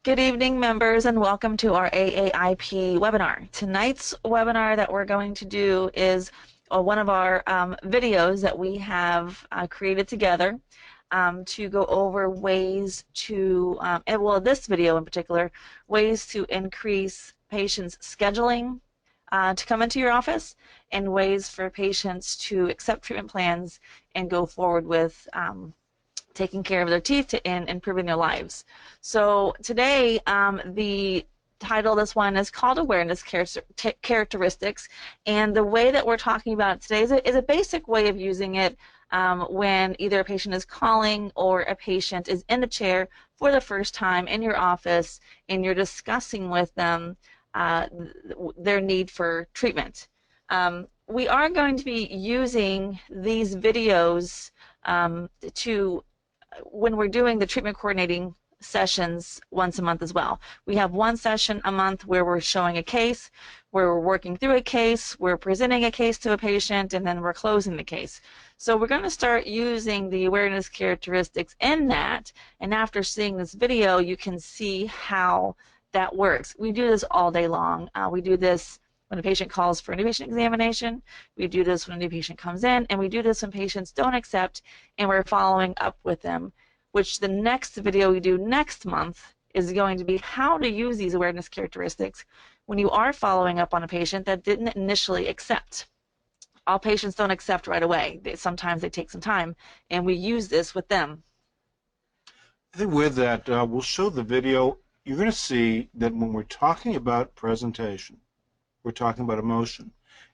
Good evening, members, and welcome to our AAIP webinar. Tonight's webinar that we're going to do is one of our videos that we have created together to go over ways to, this video in particular, ways to increase patients' scheduling to come into your office and ways for patients to accept treatment plans and go forward with taking care of their teeth and improving their lives. So today, the title of this one is called Awareness Characteristics, and the way that we're talking about it today is a basic way of using it when either a patient is calling or a patient is in a chair for the first time in your office and you're discussing with them their need for treatment. We are going to be using these videos when we're doing the treatment coordinating sessions once a month as well. We have one session a month where we're showing a case, where we're working through a case, we're presenting a case to a patient, and then we're closing the case. So we're going to start using the awareness characteristics in that, and after seeing this video, you can see how that works. We do this all day long. We do this when a patient calls for a new patient examination, we do this when a new patient comes in, and we do this when patients don't accept and we're following up with them, which the next video we do next month is going to be how to use these awareness characteristics when you are following up on a patient that didn't initially accept. All patients don't accept right away. Sometimes they take some time, and we use this with them. I think with that, we'll show the video. You're going to see that when we're talking about presentation, we're talking about emotion,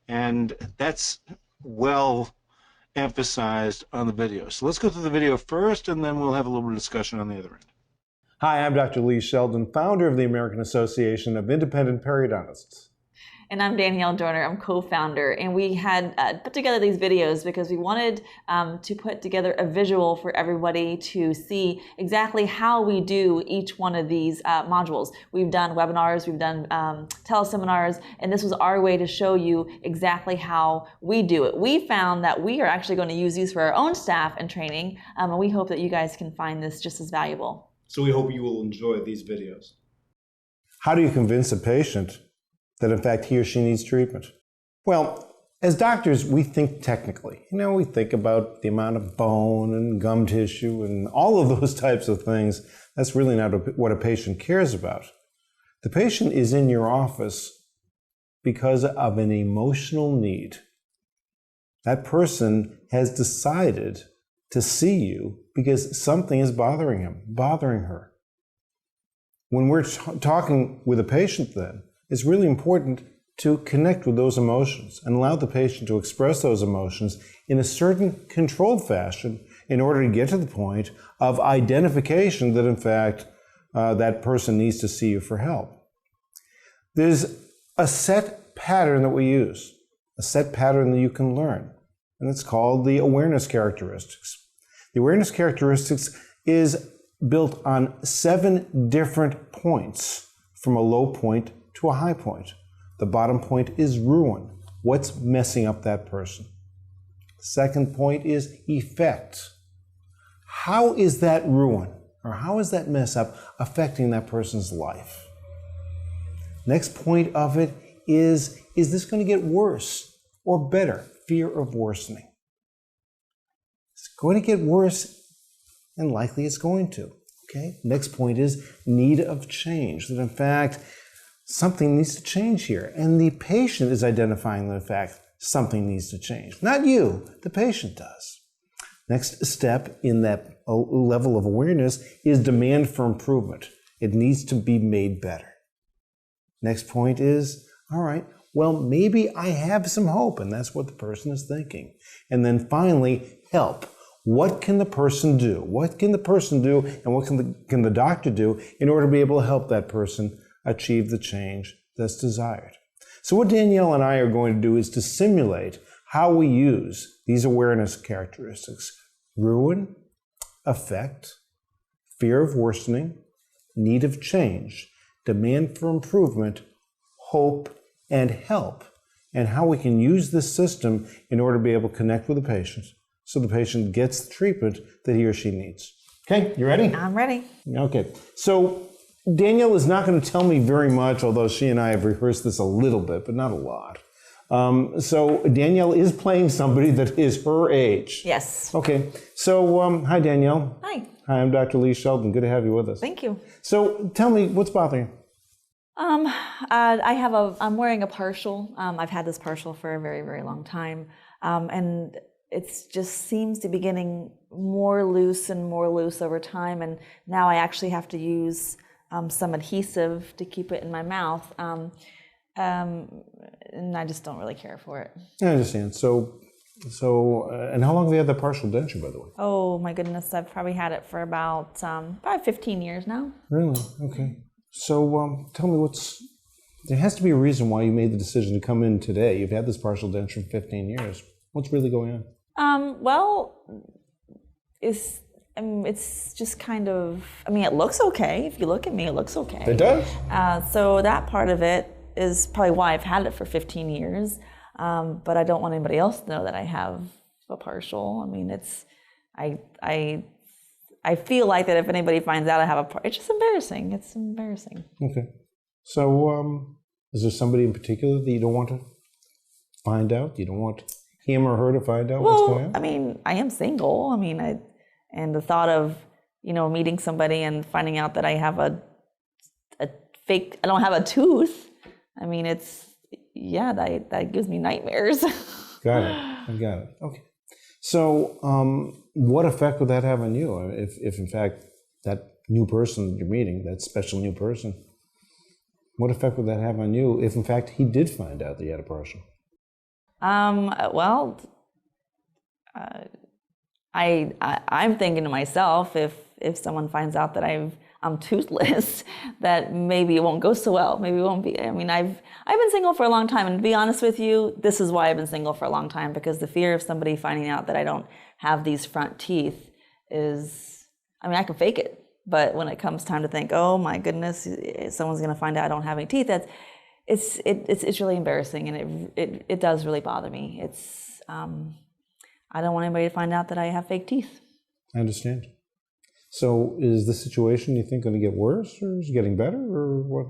and that's well emphasized on the video. So let's go through the video first, and then we'll have a little bit of discussion on the other end. Hi, I'm Dr. Lee Sheldon, founder of the American Association of Independent Periodontists. And I'm Danielle Dorner, I'm co-founder, and we had put together these videos because we wanted to put together a visual for everybody to see exactly how we do each one of these modules. We've done webinars, we've done teleseminars, and this was our way to show you exactly how we do it. We found that we are actually going to use these for our own staff and training, and we hope that you guys can find this just as valuable. So we hope you will enjoy these videos. How do you convince a patient that in fact he or she needs treatment? Well, as doctors, we think technically. We think about the amount of bone and gum tissue and all of those types of things. That's really not what a patient cares about. The patient is in your office because of an emotional need. That person has decided to see you because something is bothering him, bothering her. When we're talking with a patient then, it's really important to connect with those emotions and allow the patient to express those emotions in a certain controlled fashion in order to get to the point of identification that in fact that person needs to see you for help. There's a set pattern that we use, a set pattern that you can learn, and it's called the awareness characteristics. The awareness characteristics is built on 7 different points, from a low point to a high point. The bottom point is ruin. What's messing up that person? The second point is effect. How is that ruin, or how is that mess up affecting that person's life? Next point of it is this going to get worse or better? Fear of worsening. It's going to get worse, and likely it's going to. Okay. Next point is need of change. That in fact, something needs to change here. And the patient is identifying that in fact, something needs to change. Not you, the patient does. Next step in that level of awareness is demand for improvement. It needs to be made better. Next point is, all right, well, maybe I have some hope, and that's what the person is thinking. And then finally, help. What can the person do? What can the person do, and what can the doctor do in order to be able to help that person achieve the change that's desired? So what Danielle and I are going to do is to simulate how we use these awareness characteristics: ruin, effect, fear of worsening, need of change, demand for improvement, hope, and help, and how we can use this system in order to be able to connect with the patient so the patient gets the treatment that he or she needs. Okay, you ready? I'm ready. Okay, so Danielle is not going to tell me very much, although she and I have rehearsed this a little bit, but not a lot. So Danielle is playing somebody that is her age. Yes. Okay. So, hi, Danielle. Hi. Hi, I'm Dr. Lee Sheldon. Good to have you with us. Thank you. So, tell me, what's bothering you? I'm wearing a partial. I've had this partial for a very, very long time. And it just seems to be getting more loose and more loose over time. And now I actually have to use some adhesive to keep it in my mouth. And I just don't really care for it. I understand. So, and how long have you had the partial denture, by the way? Oh my goodness, I've probably had it for about 15 years now. Really? Okay. So, tell me there has to be a reason why you made the decision to come in today. You've had this partial denture for 15 years. What's really going on? Well, it's just kind of, it looks okay. If you look at me, it looks okay. It does? So that part of it is probably why I've had it for 15 years. But I don't want anybody else to know that I have a partial. I feel like that if anybody finds out I have a partial, it's just embarrassing. It's embarrassing. Okay. So, is there somebody in particular that you don't want to find out? You don't want him or her to find out what's going on? I am single. And the thought of, meeting somebody and finding out that I have a fake, I don't have a tooth. That gives me nightmares. Got it. I got it. Okay. So, what effect would that have on you if in fact that new person you're meeting, that special new person, what effect would that have on you if in fact he did find out that you had a partial? I'm thinking to myself, if someone finds out that I'm toothless, that maybe it won't go so well. Maybe it won't be. I've been single for a long time, and to be honest with you, this is why I've been single for a long time, because the fear of somebody finding out that I don't have these front teeth is, I can fake it, but when it comes time to think, oh my goodness, someone's going to find out I don't have any teeth, it's really embarrassing, and it does really bother me. I don't want anybody to find out that I have fake teeth. I understand. So is the situation, you think, going to get worse, or is it getting better, or what?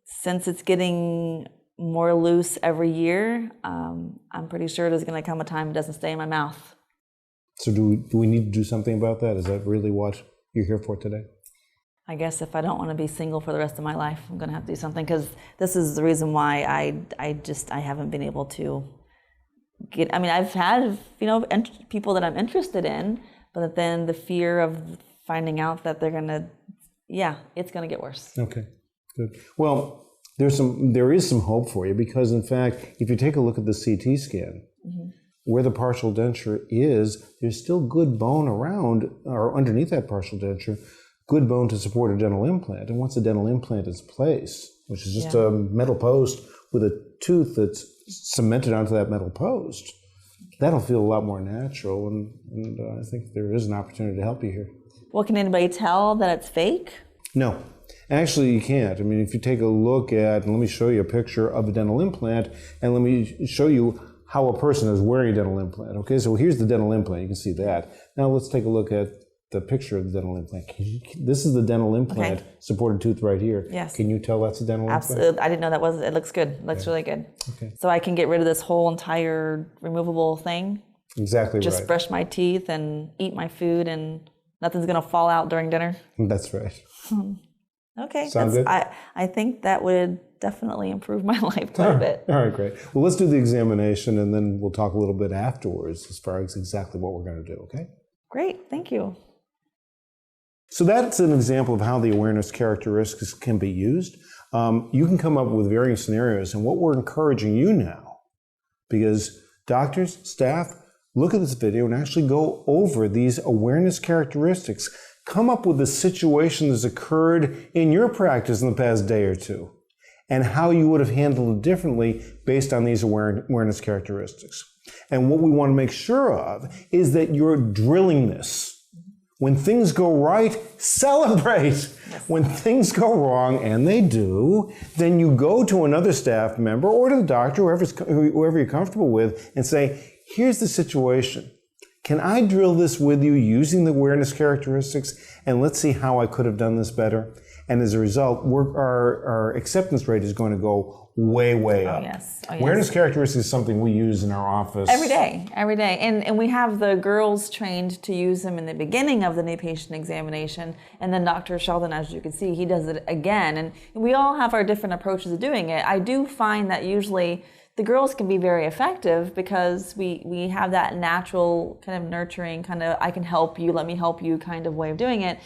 Since it's getting more loose every year, I'm pretty sure there's going to come a time it doesn't stay in my mouth. So do we need to do something about that? Is that really what you're here for today? I guess if I don't want to be single for the rest of my life, I'm going to have to do something, because this is the reason why I haven't been able to get, I've had, people that I'm interested in, but then the fear of finding out that they're going to, it's going to get worse. Okay, good. Well, there is some hope for you, because in fact, if you take a look at the CT scan, where the partial denture is, there's still good bone around, or underneath that partial denture, good bone to support a dental implant. And once a dental implant is placed, which is just a metal post with a tooth that's cemented onto that metal post, that'll feel a lot more natural, and I think there is an opportunity to help you here. Well, can anybody tell that it's fake? No. Actually, you can't. If you take a look at, and let me show you a picture of a dental implant, and let me show you how a person is wearing a dental implant. Okay, so here's the dental implant. You can see that. Now let's take a look at the picture of the dental implant. This is the dental implant, supported tooth right here. Yes. Can you tell that's a dental implant? Absolutely. I didn't know that was. It looks good. It looks really good. Okay. So I can get rid of this whole entire removable thing. Exactly right. Just brush my teeth and eat my food, and nothing's going to fall out during dinner. That's right. Okay. Sound good? I think that would definitely improve my life quite a bit. All right, great. Well, let's do the examination, and then we'll talk a little bit afterwards as far as exactly what we're going to do, okay? Great. Thank you. So that's an example of how the awareness characteristics can be used. You can come up with varying scenarios, and what we're encouraging you now, because doctors, staff, look at this video and actually go over these awareness characteristics. Come up with a situation that's occurred in your practice in the past day or two, and how you would have handled it differently based on these awareness characteristics. And what we want to make sure of is that you're drilling this. When things go right, celebrate. Yes. When things go wrong, and they do, then you go to another staff member or to the doctor, whoever you're comfortable with, and say, here's the situation. Can I drill this with you using the awareness characteristics? And let's see how I could have done this better. And as a result, our acceptance rate is going to go way, way up. Oh, yes. Oh, yes. Awareness characteristics is something we use in our office. Every day. And we have the girls trained to use them in the beginning of the new patient examination. And then Dr. Sheldon, as you can see, he does it again. And we all have our different approaches of doing it. I do find that usually the girls can be very effective because we have that natural kind of nurturing, kind of I can help you, let me help you kind of way of doing it.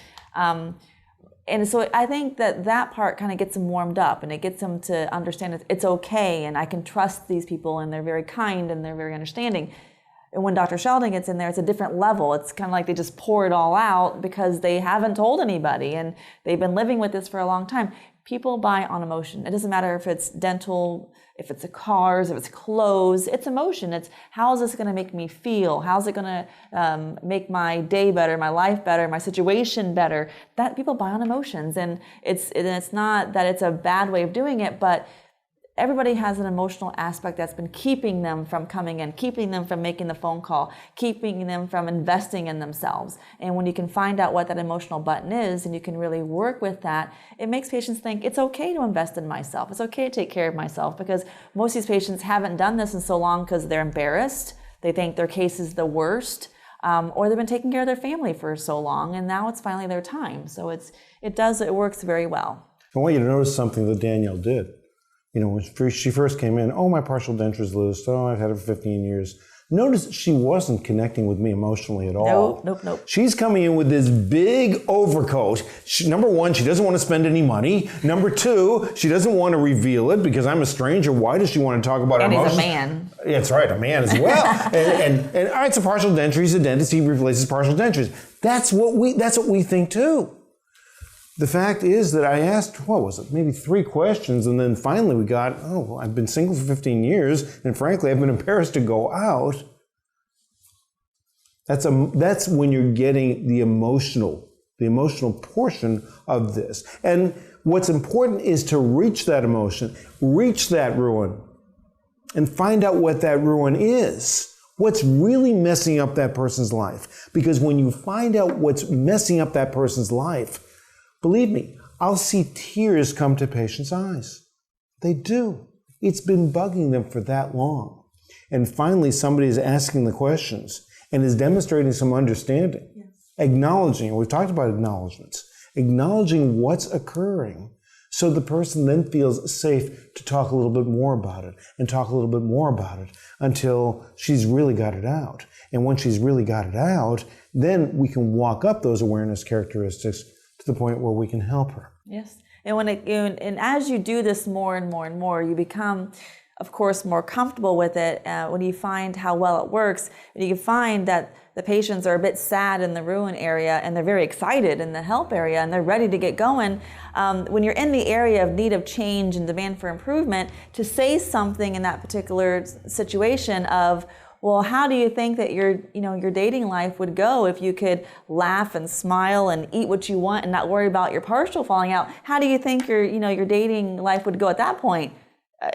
And so I think that part kind of gets them warmed up, and it gets them to understand it's okay, and I can trust these people, and they're very kind, and they're very understanding. And when Dr. Sheldon gets in there, it's a different level. It's kind of like they just pour it all out because they haven't told anybody, and they've been living with this for a long time. People buy on emotion. It doesn't matter if it's dental, if it's cars, if it's clothes, it's emotion. It's how is this going to make me feel? How's it going to make my day better, my life better, my situation better? That people buy on emotions, and it's not that it's a bad way of doing it, but everybody has an emotional aspect that's been keeping them from coming in, keeping them from making the phone call, keeping them from investing in themselves. And when you can find out what that emotional button is and you can really work with that, it makes patients think it's okay to invest in myself. It's okay to take care of myself, because most of these patients haven't done this in so long because they're embarrassed. They think their case is the worst. Or they've been taking care of their family for so long, and now it's finally their time. So it works very well. I want you to notice something that Danielle did. You know, when she first came in, oh, my partial denture is loose. Oh, I've had it for 15 years. Notice she wasn't connecting with me emotionally at all. Nope. She's coming in with this big overcoat. Number one, she doesn't want to spend any money. Number two, she doesn't want to reveal it because I'm a stranger. Why does she want to talk about her emotions? And he's a man. That's right, a man as well. and all right, it's a partial denture. He's a dentist. He replaces partial dentures. That's what we think too. The fact is that I asked, what was it, maybe 3 questions, and then finally we got, oh, I've been single for 15 years, and frankly, I've been embarrassed to go out. That's when you're getting the emotional portion of this. And what's important is to reach that emotion, reach that ruin, and find out what that ruin is. What's really messing up that person's life? Because when you find out what's messing up that person's life, believe me, I'll see tears come to patients' eyes. They do. It's been bugging them for that long. And finally, somebody is asking the questions and is demonstrating some understanding, yes. Acknowledging, we've talked about acknowledgments, acknowledging what's occurring so the person then feels safe to talk a little bit more about it and talk a little bit more about it until she's really got it out. And once she's really got it out, then we can walk up those awareness characteristics to the point where we can help her. Yes, and as you do this more and more and more, you become, of course, more comfortable with it. When you find how well it works, and you can find that the patients are a bit sad in the ruin area, and they're very excited in the help area, and they're ready to get going. When you're in the area of need of change and demand for improvement, to say something in that particular situation of, well, how do you think that your dating life would go if you could laugh and smile and eat what you want and not worry about your partial falling out? How do you think your dating life would go at that point?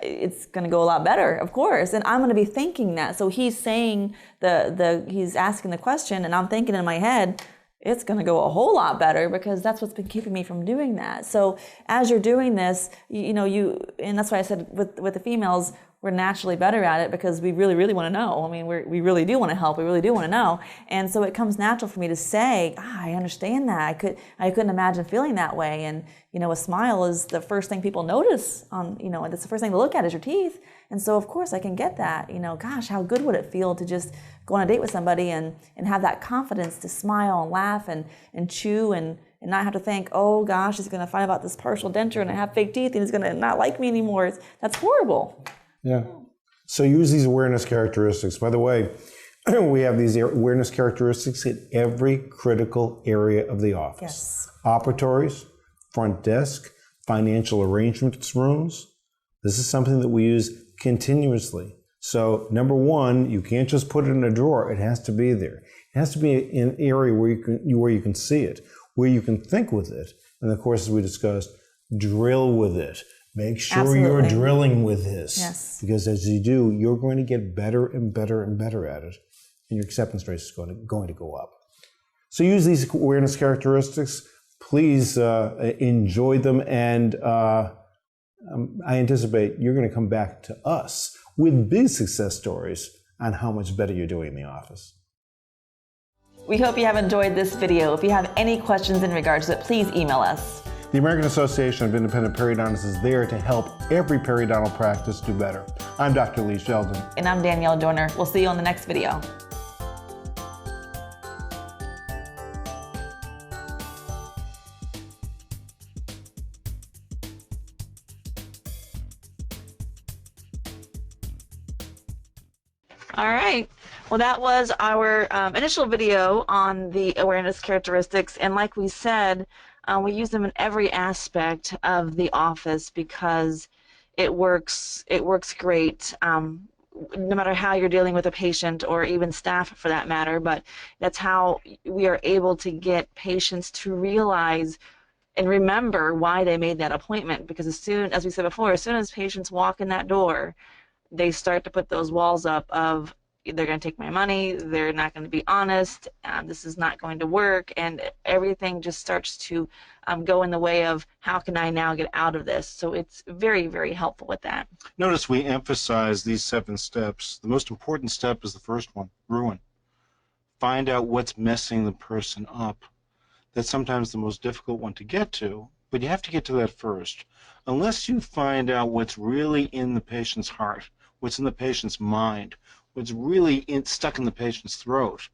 It's going to go a lot better, of course. And I'm going to be thinking that. So he's saying he's asking the question, and I'm thinking in my head, it's going to go a whole lot better because that's what's been keeping me from doing that. So as you're doing this, and that's why I said with the females, we're naturally better at it because we really, really want to know. I mean, we really do want to help. We really do want to know. And so it comes natural for me to say, I understand that. I couldn't imagine feeling that way. And, a smile is the first thing people notice and that's the first thing to look at is your teeth. And so, of course, I can get that. Gosh, how good would it feel to just go on a date with somebody and have that confidence to smile and laugh and chew and not have to think, oh, gosh, he's going to find about this partial denture and I have fake teeth and he's going to not like me anymore. That's horrible. Yeah. So use these awareness characteristics. By the way, we have these awareness characteristics in every critical area of the office. Yes. Operatories, front desk, financial arrangements rooms. This is something that we use continuously. So number one, you can't just put it in a drawer. It has to be there. It has to be in an area where you can see it, where you can think with it. And of course, as we discussed, drill with it. Make sure Absolutely. You're drilling with this. Yes. Because as you do, you're going to get better and better and better at it. and your acceptance rate is going to go up. So use these awareness characteristics. Please enjoy them, and I anticipate you're going to come back to us with big success stories on how much better you're doing in the office. We hope you have enjoyed this video. If you have any questions in regards to it, please email us. The American Association of Independent Periodontists is there to help every periodontal practice do better. I'm Dr. Lee Sheldon. And I'm Danielle Dorner. We'll see you on the next video. All right. Well, that was our initial video on the awareness characteristics, and like we said, we use them in every aspect of the office because it works great, no matter how you're dealing with a patient or even staff for that matter. But that's how we are able to get patients to realize and remember why they made that appointment, because as soon as we said before, as soon as patients walk in that door, they start to put those walls up of they're going to take my money, they're not going to be honest, this is not going to work, and everything just starts to go in the way of how can I now get out of this. So it's very, very helpful with that. Notice we emphasize these 7 steps. The most important step is the first one, ruin. Find out what's messing the person up. That's sometimes the most difficult one to get to, but you have to get to that first. Unless you find out what's really in the patient's heart, what's in the patient's mind, what's really stuck in the patient's throat,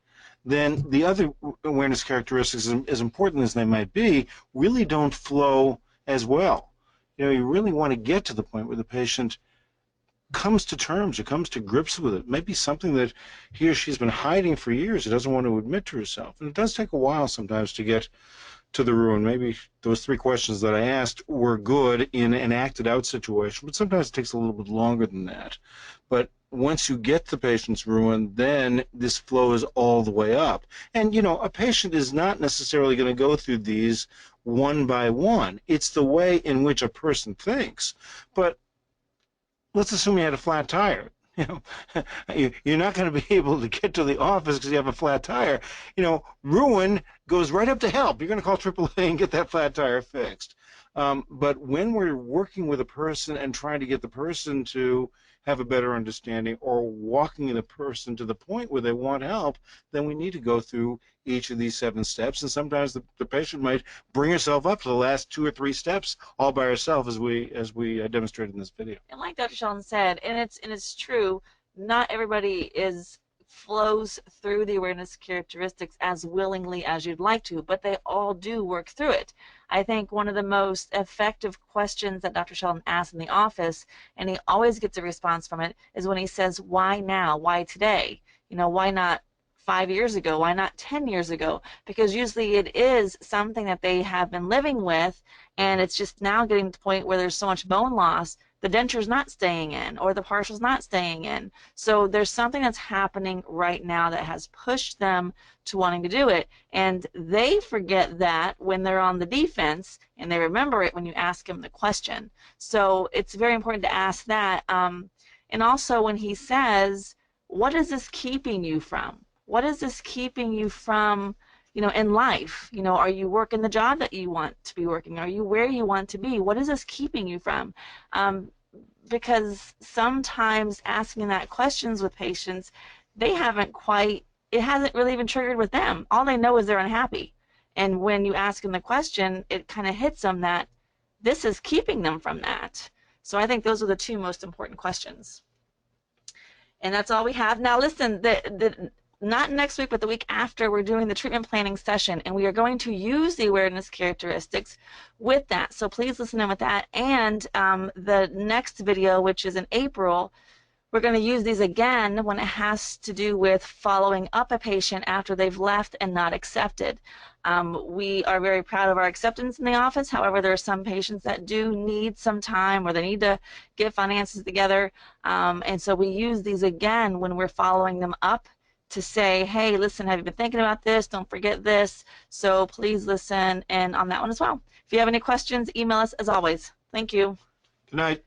then the other awareness characteristics, as important as they might be, really don't flow as well. You know, you really want to get to the point where the patient comes to terms or comes to grips with it. Maybe something that he or she's been hiding for years, he doesn't want to admit to herself. And it does take a while sometimes to get to the ruin. Maybe those 3 questions that I asked were good in an acted out situation, but sometimes it takes a little bit longer than that. But once you get the patient's ruin, then this flows all the way up. And, you know, a patient is not necessarily going to go through these one by one. It's the way in which a person thinks. But let's assume you had a flat tire. You know, you're not going to be able to get to the office because you have a flat tire. You know, ruin goes right up to help. You're going to call AAA and get that flat tire fixed. But when we're working with a person and trying to get the person to have a better understanding or walking the person to the point where they want help, then we need to go through each of these 7 steps. And sometimes the patient might bring herself up to the last 2 or 3 steps all by herself, as we demonstrated in this video. And like Dr. Sheldon said, and it's true, not everybody flows through the awareness characteristics as willingly as you'd like to, but they all do work through it. I think one of the most effective questions that Dr. Sheldon asks in the office, and he always gets a response from it, is when he says, why now? Why today? You know, why not 5 years ago? Why not 10 years ago? Because usually it is something that they have been living with, and it's just now getting to the point where there's so much bone loss, the denture's not staying in or the partial's not staying in. So there's something that's happening right now that has pushed them to wanting to do it, and they forget that when they're on the defense, and they remember it when you ask them the question. So it's very important to ask that. And also when he says, what is this keeping you from? What is this keeping you from, you know, in life? You know, are you working the job that you want to be working? Are you where you want to be? What is this keeping you from? Because sometimes asking that questions with patients, they haven't quite, it hasn't really even triggered with them. All they know is they're unhappy. And when you ask them the question, it kind of hits them that this is keeping them from that. So I think those are the 2 most important questions. And that's all we have. Now listen, not next week, but the week after, we're doing the treatment planning session, and we are going to use the awareness characteristics with that. So please listen in with that. And the next video, which is in April, we're going to use these again when it has to do with following up a patient after they've left and not accepted. We are very proud of our acceptance in the office. However, there are some patients that do need some time, or they need to get finances together. And so we use these again when we're following them up to say, hey, listen, have you been thinking about this? Don't forget this. So please listen in on that one as well. If you have any questions, email us as always. Thank you. Good night.